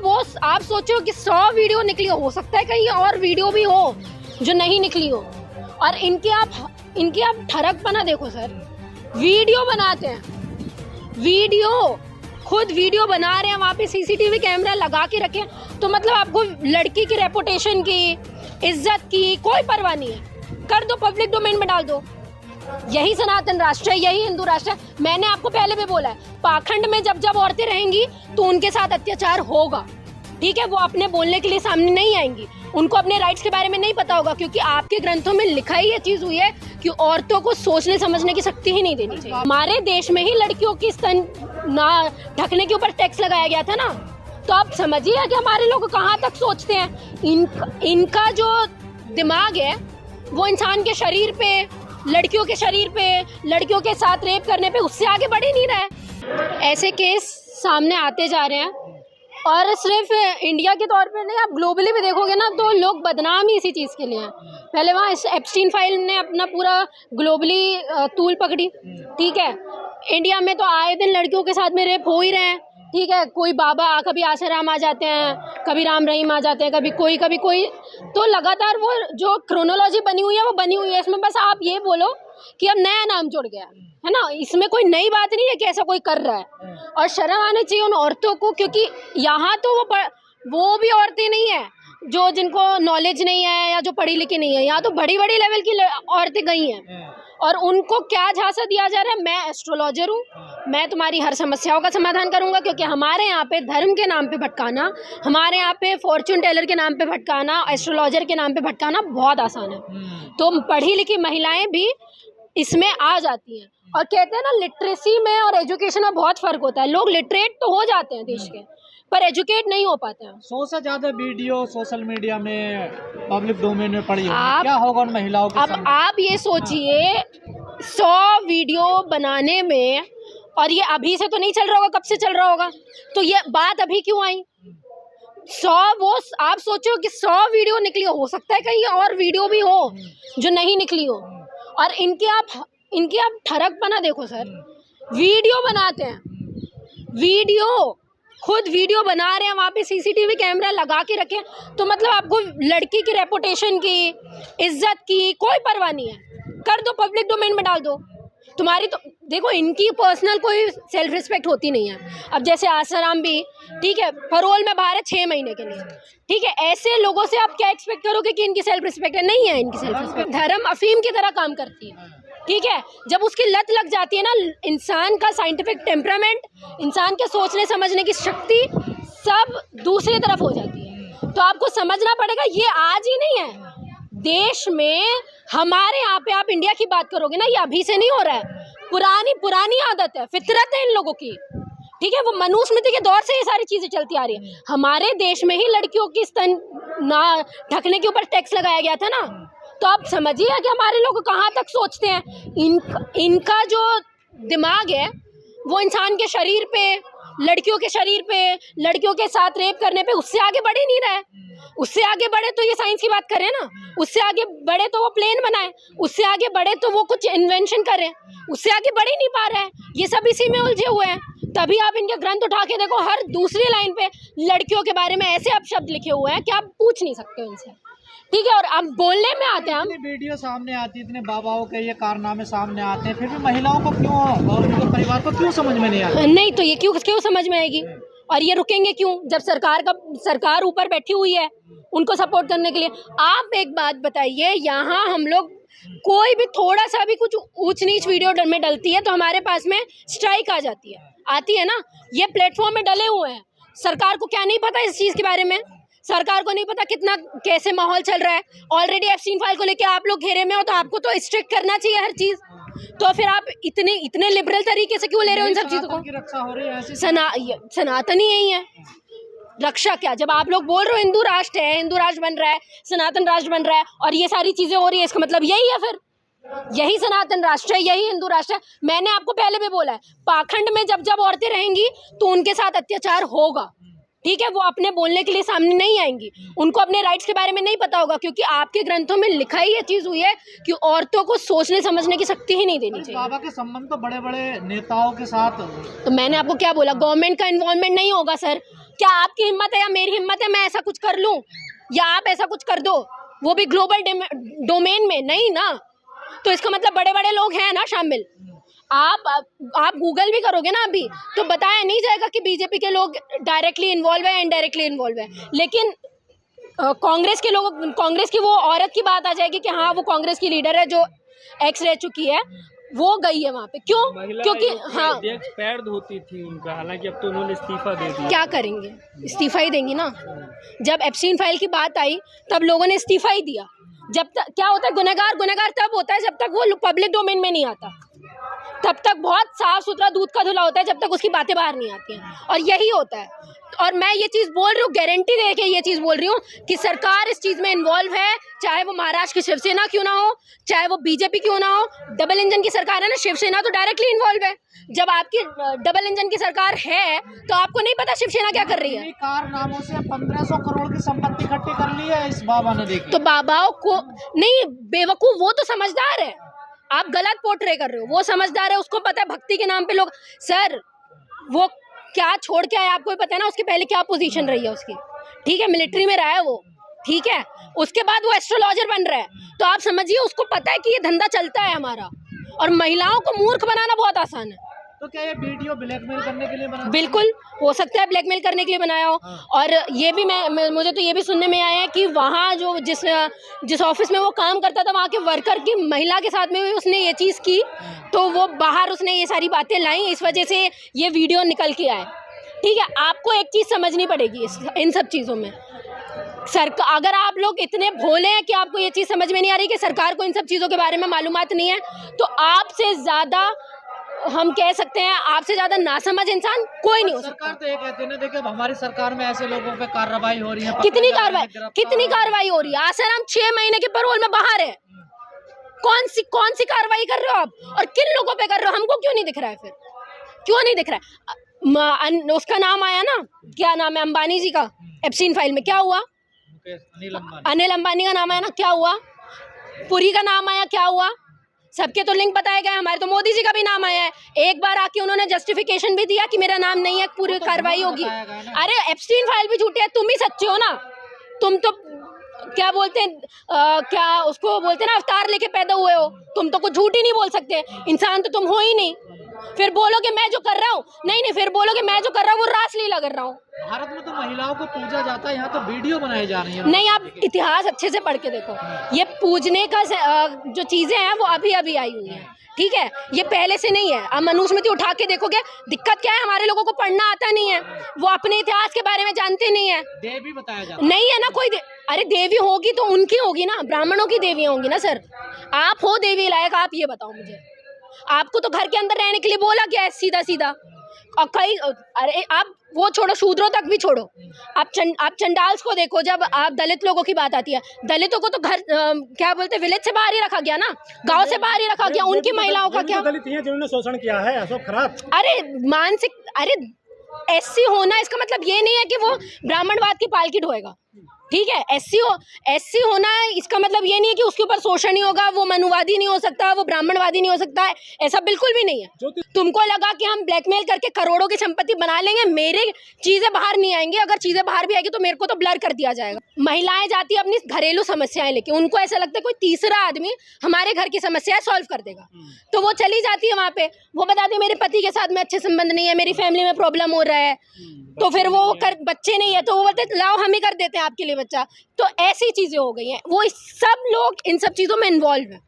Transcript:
वो आप सोचो कि 100 वीडियो निकली हो सकता है कहीं और वीडियो भी हो जो नहीं निकली हो। और इनके आप ठरकपना देखो सर, वीडियो बनाते हैं, खुद वीडियो बना रहे हैं, वहाँ पे सीसीटीवी कैमरा लगा के रखे, तो मतलब आपको लड़की की रेपुटेशन की, इज्जत की कोई परवाह नहीं है, कर दो, पब्लिक डोमेन में डाल दो। यही सनातन राष्ट्र है, यही हिंदू राष्ट्र है। मैंने आपको पहले भी बोला है, पाखंड में जब जब औरतें रहेंगी तो उनके साथ अत्याचार होगा, ठीक है। वो अपने बोलने के लिए सामने नहीं आएंगी, उनको अपने राइट्स के बारे में नहीं पता होगा, क्योंकि आपके ग्रंथों में लिखा ही ये चीज हुई है कि औरतों को सोचने समझने की शक्ति ही नहीं देनी चाहिए। हमारे देश में ही लड़कियों की स्तन ना ढकने के ऊपर टैक्स लगाया गया था ना, तो आप समझिए कि हमारे लोग कहाँ तक सोचते हैं। इनका जो दिमाग है वो इंसान के शरीर पे, लड़कियों के शरीर पे, लड़कियों के साथ रेप करने पे, उससे आगे बढ़ ही नहीं रहा है। ऐसे केस सामने आते जा रहे हैं, और सिर्फ इंडिया के तौर पे नहीं, आप ग्लोबली भी देखोगे ना तो लोग बदनाम ही इसी चीज़ के लिए हैं। पहले वहाँ एप्स्टीन फाइल ने अपना पूरा ग्लोबली तूल पकड़ी, ठीक है। इंडिया में तो आए दिन लड़कियों के साथ में रेप हो ही रहे हैं, ठीक है। कोई बाबा, कभी आसाराम आ जाते हैं, कभी राम रहीम आ जाते हैं, कभी कोई, तो लगातार वो जो क्रोनोलॉजी बनी हुई है वो बनी हुई है। इसमें बस आप ये बोलो कि अब नया नाम जुड़ गया है ना, इसमें कोई नई बात नहीं है कि ऐसा कोई कर रहा है। और शर्म आनी चाहिए उन औरतों को, क्योंकि यहाँ तो वो भी औरतें नहीं है जो जिनको नॉलेज नहीं है या जो पढ़ी लिखी नहीं है, यहाँ तो बड़ी बड़ी लेवल की औरतें गई हैं, और उनको क्या झांसा दिया जा रहा है। मैं एस्ट्रोलॉजर हूँ, मैं तुम्हारी हर समस्याओं का समाधान करूंगा, क्योंकि हमारे यहाँ पे धर्म के नाम पे भटकाना, हमारे यहाँ पे फॉर्च्यून टेलर के नाम पे भटकाना, एस्ट्रोलॉजर के नाम पे भटकाना बहुत आसान है। तो पढ़ी लिखी महिलाएं भी इसमें आ जाती हैं। और कहते हैं ना, लिटरेसी में और एजुकेशन में बहुत फर्क होता है। लोग लिटरेट तो हो जाते हैं देश के, पर एजुकेट नहीं हो पाते हैं। 100 से ज्यादा वीडियो सोशल मीडिया में, पब्लिक डोमेन में पड़ी है, क्या होगा उन महिलाओं के सामने? आप ये सोचिए, 100 वीडियो बनाने में, और ये अभी से तो नहीं चल रहा होगा, कब से चल रहा होगा, तो ये बात अभी क्यों आई? 100 आप सोचो कि 100 वीडियो निकली हो सकता है कहीं और वीडियो भी हो जो नहीं निकली हो। और इनके आप ठरकपना देखो सर, वीडियो बनाते हैं, खुद वीडियो बना रहे हैं, वहाँ पे सीसीटीवी कैमरा लगा के रखे, तो मतलब आपको लड़की की रेपुटेशन की, इज्जत की कोई परवाह नहीं है, कर दो, पब्लिक डोमेन में डाल दो। तुम्हारी तो देखो, इनकी पर्सनल कोई सेल्फ रिस्पेक्ट होती नहीं है। अब जैसे आसाराम भी, ठीक है, पैरोल में बाहर है 6 महीने के लिए, ठीक है। ऐसे लोगों से आप क्या एक्सपेक्ट करोगे कि इनकी सेल्फ रिस्पेक्ट है? नहीं है इनकी सेल्फ रिस्पेक्ट। धर्म अफीम की तरह काम करती है, ठीक है। जब उसकी लत लग जाती है ना, इंसान का साइंटिफिक टेम्परामेंट, इंसान के सोचने समझने की शक्ति सब दूसरी तरफ हो जाती है। तो आपको समझना पड़ेगा, ये आज ही नहीं है देश में। हमारे यहाँ पे आप इंडिया की बात करोगे ना, ये अभी से नहीं हो रहा है, पुरानी आदत है, फितरत है इन लोगों की, ठीक है। वो मनुस्मृति के दौर से ये सारी चीजें चलती आ रही है। हमारे देश में ही लड़कियों की स्तन ना ढकने के ऊपर टैक्स लगाया गया था ना, तो आप समझिए कि हमारे लोग कहाँ तक सोचते हैं। इनका जो दिमाग है वो इंसान के शरीर पे, लड़कियों के शरीर पे, लड़कियों के साथ रेप करने पे, उससे आगे बढ़ ही नहीं रहा है। उससे आगे बढ़े तो ये साइंस की बात करें ना, उससे आगे बढ़े तो वो प्लेन बनाए, उससे आगे बढ़े तो वो कुछ इन्वेंशन करें, उससे आगे बढ़ ही नहीं पा रहा है। ये सब इसी में उलझे हुए हैं। तभी आप इनके ग्रंथ उठा के देखो, हर दूसरी लाइन पे लड़कियों के बारे में ऐसे अपशब्द लिखे हुए हैं कि आप पूछ नहीं सकते उनसे, ठीक है। और अब बोलने में आते हैं हम, वीडियो सामने आती है, इतने बाबाओं के ये कारनामे सामने आते हैं, फिर भी महिलाओं को क्यों और उनके परिवार को क्यों समझ में नहीं आता? नहीं तो ये क्यों समझ में आएगी, और ये रुकेंगे क्यों जब सरकार ऊपर बैठी हुई है उनको सपोर्ट करने के लिए। आप एक बात बताइए, यहाँ हम लोग कोई भी थोड़ा सा भी कुछ ऊंच नीच वीडियो में डलती है तो हमारे पास में स्ट्राइक आ जाती है, आती है ना। ये प्लेटफॉर्म में डले हुए हैं, सरकार को क्या नहीं पता इस चीज़ के बारे में? सरकार को नहीं पता कितना कैसे माहौल चल रहा है। ऑलरेडी एप्स्टीन फाइल को लेके आप लोग घेरे में हो, तो आपको तो स्ट्रिक्ट करना चाहिए हर चीज़। तो फिर आप इतने लिबरल तरीके से क्यों ले रहे हो इन सब चीज़ों को? रक्षा हो रही है, सनातन ही यही है। रक्षा क्या, जब आप लोग बोल रहे हो हिंदू राष्ट्र है, हिंदू राष्ट्र बन रहा है, सनातन राष्ट्र बन रहा है, और ये सारी चीजें हो रही है, इसका मतलब यही है, फिर यही सनातन राष्ट्र है, यही हिंदू राष्ट्र है। मैंने आपको पहले भी बोला है, पाखंड में जब जब औरतें रहेंगी तो उनके साथ अत्याचार होगा, ठीक है। वो अपने बोलने के लिए सामने नहीं आएंगी, उनको अपने राइट्स के बारे में नहीं पता होगा, क्योंकि आपके ग्रंथों में लिखा ही ये चीज हुई है कि औरतों को सोचने समझने की शक्ति ही नहीं देनी चाहिए। बाबा के संबंध तो बड़े बड़े नेताओं के साथ, तो मैंने आपको क्या बोला, गवर्नमेंट का इन्वॉल्वमेंट नहीं होगा सर, क्या आपकी हिम्मत है या मेरी हिम्मत है मैं ऐसा कुछ कर लूं या आप ऐसा कुछ कर दो, वो भी ग्लोबल डोमेन में? नहीं ना। तो इसका मतलब बड़े बड़े लोग हैं ना शामिल। आप गूगल भी करोगे ना अभी तो बताया नहीं जाएगा कि बीजेपी के लोग डायरेक्टली इन्वॉल्व है, इनडायरेक्टली इन्वॉल्व है। लेकिन कांग्रेस के लोग, कांग्रेस की वो औरत की बात आ जाएगी कि हाँ वो कांग्रेस की लीडर है जो एक्स रह चुकी है, वो गई है वहां पे। क्यों? क्योंकि हाँ अध्यक्ष पैर धोती थी उनका, हालांकि अब तो उन्होंने इस्तीफा दे दिया। क्या करेंगे, इस्तीफा ही देंगी ना। जब एप्स्टीन फाइल की बात आई तब लोगों ने इस्तीफा ही दिया। जब तक क्या होता है, गुनहगार तब होता है जब तक वो पब्लिक डोमेन में नहीं आता, तब तक बहुत साफ सुथरा दूध का धुला होता है जब तक उसकी बातें बाहर नहीं आती हैं। और यही होता है। और मैं ये चीज़ बोल रही हूँ, गारंटी दे के ये चीज़ बोल रही हूँ कि सरकार इस चीज़ में इन्वॉल्व है, चाहे वो महाराष्ट्र की शिवसेना क्यों ना हो, चाहे वो बीजेपी क्यों ना हो। डबल इंजन की सरकार है ना, शिवसेना तो डायरेक्टली इन्वॉल्व है। जब आपकी डबल इंजन की सरकार है तो आपको नहीं पता शिवसेना क्या कर रही है। कारनामों से 1500 करोड़ की संपत्ति इकट्ठी कर ली है इस बाबा ने, देखी। तो बाबाओं को नहीं, बेवकूफ वो तो समझदार है, आप गलत पोर्ट्रे कर रहे हो। वो समझदार है, उसको पता है भक्ति के नाम पे लोग, सर वो क्या छोड़ के आया आपको भी पता है ना, उसके पहले क्या पोजीशन रही है उसकी। ठीक है, मिलिट्री में रहा है वो, ठीक है, उसके बाद वो एस्ट्रोलॉजर बन रहा है। तो आप समझिए उसको पता है कि ये धंधा चलता है हमारा, और महिलाओं को मूर्ख बनाना बहुत आसान है। तो क्या ये वीडियो ब्लैकमेल करने के लिए बना? बिल्कुल हो सकता है ब्लैकमेल करने के लिए बनाया हो। और ये भी मुझे तो ये भी सुनने में आया है कि वहाँ जो जिस ऑफिस में वो काम करता था वहाँ के वर्कर की महिला के साथ में भी उसने ये चीज़ की, तो वो बाहर उसने ये सारी बातें लाई, इस वजह से ये वीडियो निकल के आए। ठीक है, आपको एक चीज़ समझनी पड़ेगी इन सब चीज़ों में। सरकार, अगर आप लोग इतने भोले हैं कि आपको ये चीज़ समझ में नहीं आ रही कि सरकार को इन सब चीज़ों के बारे में मालूमात नहीं है, तो आपसे ज़्यादा हम कह सकते हैं, आपसे ज्यादा नासमझ इंसान कोई नहीं हो सकता। सरकार तो ये कहती है ना, देखिए हमारी सरकार में ऐसे लोगों पे कार्रवाई हो रही है। कितनी कार्रवाई हो रही है? आसाराम 6 महीने के पैरोल में बाहर है। कौन सी कार्रवाई कर रहे हो आप, और किन लोगों पे कर रहे हो? हमको क्यों नहीं दिख रहा है? फिर क्यों नहीं दिख रहा है? उसका नाम आया ना, क्या नाम है अंबानी जी का, एप्स्टीन फाइल में क्या हुआ? अनिल अंबानी का नाम आया ना, क्या हुआ? पुरी का नाम आया, क्या हुआ? सबके तो लिंक बताए गए, हमारे तो मोदी जी का भी नाम आया है। एक बार आके उन्होंने जस्टिफिकेशन भी दिया कि मेरा नाम नहीं है, पूरी कार्रवाई होगी। अरे एप्स्टीन फाइल भी झूठी है, तुम ही सच्चे हो ना। तुम तो क्या बोलते हैं, क्या उसको बोलते हैं ना, अवतार लेके पैदा हुए हो। तुम तो कुछ झूठ ही नहीं बोल सकते, इंसान तो तुम हो ही नहीं। फिर बोलोगे मैं जो कर रहा हूँ, नहीं, फिर बोलोगे मैं जो कर रहा हूँ वो रासलीला कर रहा हूँ। भारत में तो महिलाओं को पूजा जाता है, यहाँ तो वीडियो बनाई जा रही है। नहीं, आप इतिहास अच्छे से पढ़ के देखो, ये पूजने का जो चीजें हैं वो अभी अभी आई हुई हैं। ठीक है, ये पहले से नहीं है। अब मनुस्मृति उठा के देखोगे, दिक्कत क्या है, हमारे लोगों को पढ़ना आता नहीं है, वो अपने इतिहास के बारे में जानते नहीं है। देवी बताया जाता है नहीं है ना कोई अरे देवी होगी तो उनकी होगी ना, ब्राह्मणों की देवियां होंगी ना। सर आप हो देवी लायक, आप ये बताओ मुझे, आपको तो घर के अंदर रहने के लिए बोला गया है सीधा सीधा। और कई, अरे आप वो छोड़ो, शूद्रों तक भी छोड़ो, आप चंडाल्स को देखो। जब आप दलित लोगों की बात आती है, दलितों को तो घर क्या बोलते हैं, विलेज से बाहर ही रखा गया ना, गांव से बाहर ही रखा गया। उनकी महिलाओं का क्या? दलित हैं जिन्होंने शोषण किया है, अशोक खराब। अरे मानसिक, अरे एससी होना इसका मतलब ये नहीं है कि वो ब्राह्मणवाद की पालकी ढोएगा। ठीक है, एससी होना इसका मतलब ये नहीं है कि उसके ऊपर शोषण नहीं होगा, वो मनुवादी नहीं हो सकता, वो ब्राह्मणवादी नहीं हो सकता है, ऐसा बिल्कुल भी नहीं है। तुमको लगा कि हम ब्लैकमेल करके करोड़ों की संपत्ति बना लेंगे, मेरे चीजें बाहर नहीं आएंगी। अगर चीजें बाहर भी आएगी तो मेरे को तो ब्लर कर दिया जाएगा। महिलाएं जाती है अपनी घरेलू समस्याएं लेके, उनको ऐसा लगता है कोई तीसरा आदमी हमारे घर की समस्याएं सॉल्व कर देगा, तो वो चली जाती है वहां पे, वो बताती है मेरे पति के साथ में अच्छे संबंध नहीं है, मेरी फैमिली में प्रॉब्लम हो रहा है, तो फिर वो बच्चे नहीं है तो वो बोलते लाओ हम ही कर देते हैं आपके लिए बच्चा। तो ऐसी चीजें हो गई हैं, वो सब लोग इन सब चीजों में इन्वॉल्व है।